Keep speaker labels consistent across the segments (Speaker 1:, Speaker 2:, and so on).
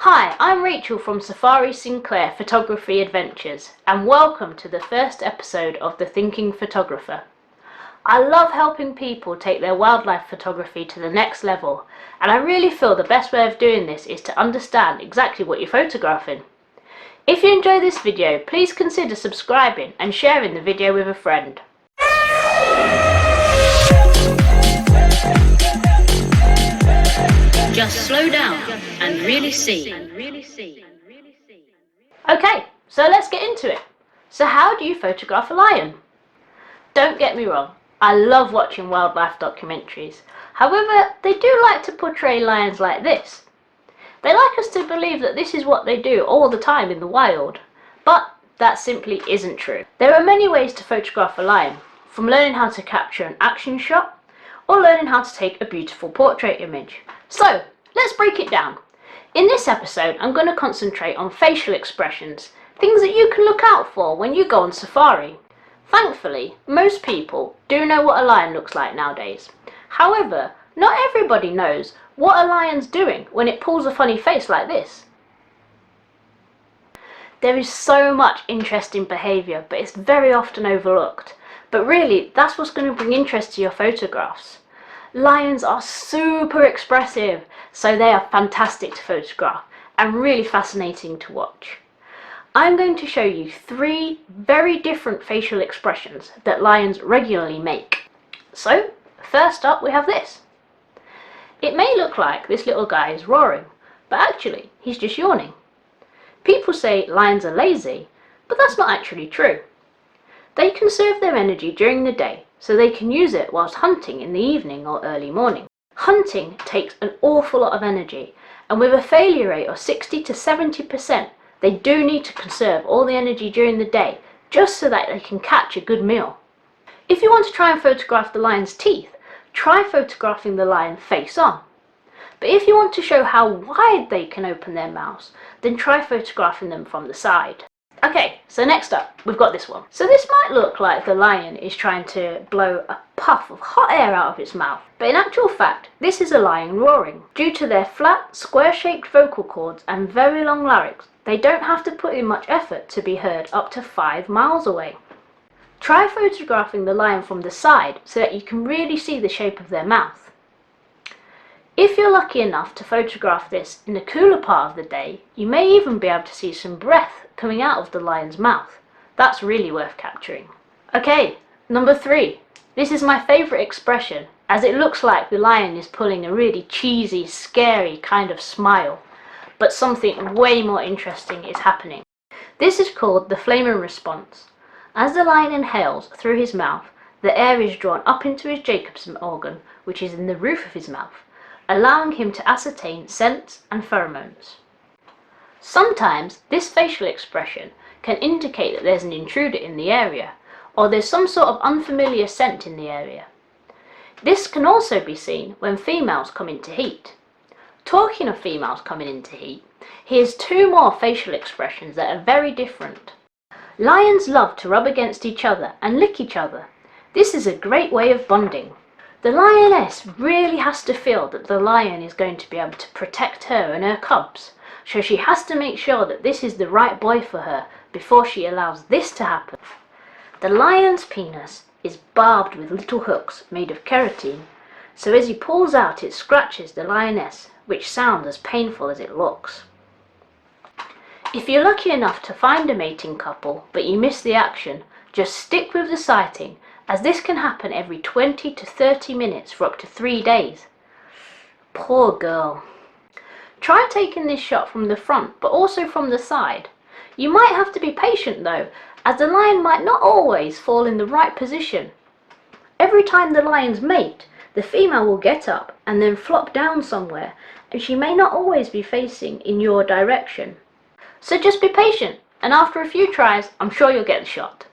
Speaker 1: Hi, I'm Rachel from Safari Sinclair Photography Adventures, and welcome to the first episode of The Thinking Photographer. I love helping people take their wildlife photography to the next level, and I really feel the best way of doing this is to understand exactly what you're photographing. If you enjoy this video, please consider subscribing and sharing the video with a friend.
Speaker 2: Just slow down and really see.
Speaker 1: Okay, so let's get into it. So how do you photograph a lion? Don't get me wrong, I love watching wildlife documentaries. However, they do like to portray lions like this. They like us to believe that this is what they do all the time in the wild. But that simply isn't true. There are many ways to photograph a lion, from learning how to capture an action shot, or learning how to take a beautiful portrait image. So, let's break it down. In this episode, I'm going to concentrate on facial expressions, things that you can look out for when you go on safari. Thankfully, most people do know what a lion looks like nowadays. However, not everybody knows what a lion's doing when it pulls a funny face like this. There is so much interesting behaviour, but it's very often overlooked. But really, that's what's going to bring interest to your photographs. Lions are super expressive, so they are fantastic to photograph and really fascinating to watch. I'm going to show you 3 very different facial expressions that lions regularly make. So, first up we have this. It may look like this little guy is roaring, but actually he's just yawning. People say lions are lazy, but that's not actually true. They conserve their energy during the day, so they can use it whilst hunting in the evening or early morning. Hunting takes an awful lot of energy, and with a failure rate of 60 to 70%, they do need to conserve all the energy during the day, just so that they can catch a good meal. If you want to try and photograph the lion's teeth, try photographing the lion face on. But if you want to show how wide they can open their mouths, then try photographing them from the side. Okay, so next up, we've got this one. So this might look like the lion is trying to blow a puff of hot air out of its mouth, but in actual fact, this is a lion roaring. Due to their flat, square-shaped vocal cords and very long larynx, they don't have to put in much effort to be heard up to 5 miles away. Try photographing the lion from the side so that you can really see the shape of their mouth. If you're lucky enough to photograph this in the cooler part of the day, you may even be able to see some breath coming out of the lion's mouth. That's really worth capturing. Okay, number 3. This is my favourite expression, as it looks like the lion is pulling a really cheesy, scary kind of smile. But something way more interesting is happening. This is called the flaming response. As the lion inhales through his mouth, the air is drawn up into his Jacobson organ, which is in the roof of his mouth, allowing him to ascertain scents and pheromones. Sometimes this facial expression can indicate that there's an intruder in the area, or there's some sort of unfamiliar scent in the area. This can also be seen when females come into heat. Talking of females coming into heat, here's 2 more facial expressions that are very different. Lions love to rub against each other and lick each other. This is a great way of bonding. The lioness really has to feel that the lion is going to be able to protect her and her cubs, so she has to make sure that this is the right boy for her before she allows this to happen. The lion's penis is barbed with little hooks made of keratin, so as he pulls out it scratches the lioness, which sounds as painful as it looks. If you're lucky enough to find a mating couple but you miss the action, just stick with the sighting, as this can happen every 20 to 30 minutes for up to 3 days. Poor girl. Try taking this shot from the front, but also from the side. You might have to be patient though, as the lion might not always fall in the right position. Every time the lions mate, the female will get up and then flop down somewhere, and she may not always be facing in your direction. So just be patient, and after a few tries, I'm sure you'll get the shot.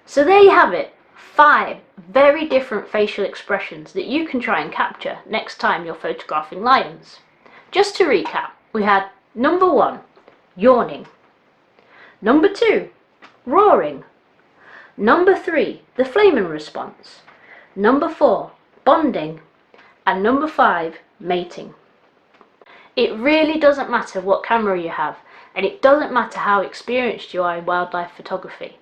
Speaker 1: So there you have it. 5 very different facial expressions that you can try and capture next time you're photographing lions. Just to recap, we had number 1, yawning. Number 2, roaring. Number 3, the flaming response. Number 4, bonding. And number 5, mating. It really doesn't matter what camera you have, and it doesn't matter how experienced you are in wildlife photography.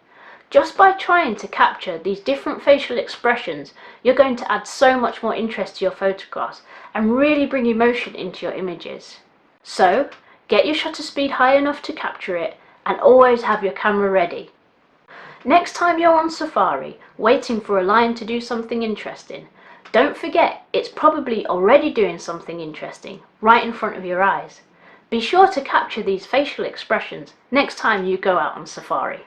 Speaker 1: Just by trying to capture these different facial expressions, you're going to add so much more interest to your photographs and really bring emotion into your images. So, get your shutter speed high enough to capture it, and always have your camera ready. Next time you're on safari, waiting for a lion to do something interesting, don't forget it's probably already doing something interesting right in front of your eyes. Be sure to capture these facial expressions next time you go out on safari.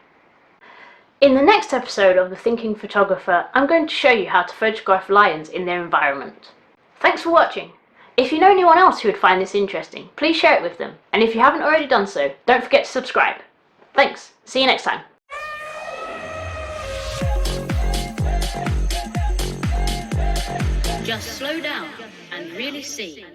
Speaker 1: In the next episode of The Thinking Photographer, I'm going to show you how to photograph lions in their environment. Thanks for watching. If you know anyone else who would find this interesting, please share it with them. And if you haven't already done so, don't forget to subscribe. Thanks. See you next time.
Speaker 2: Just slow down and really see.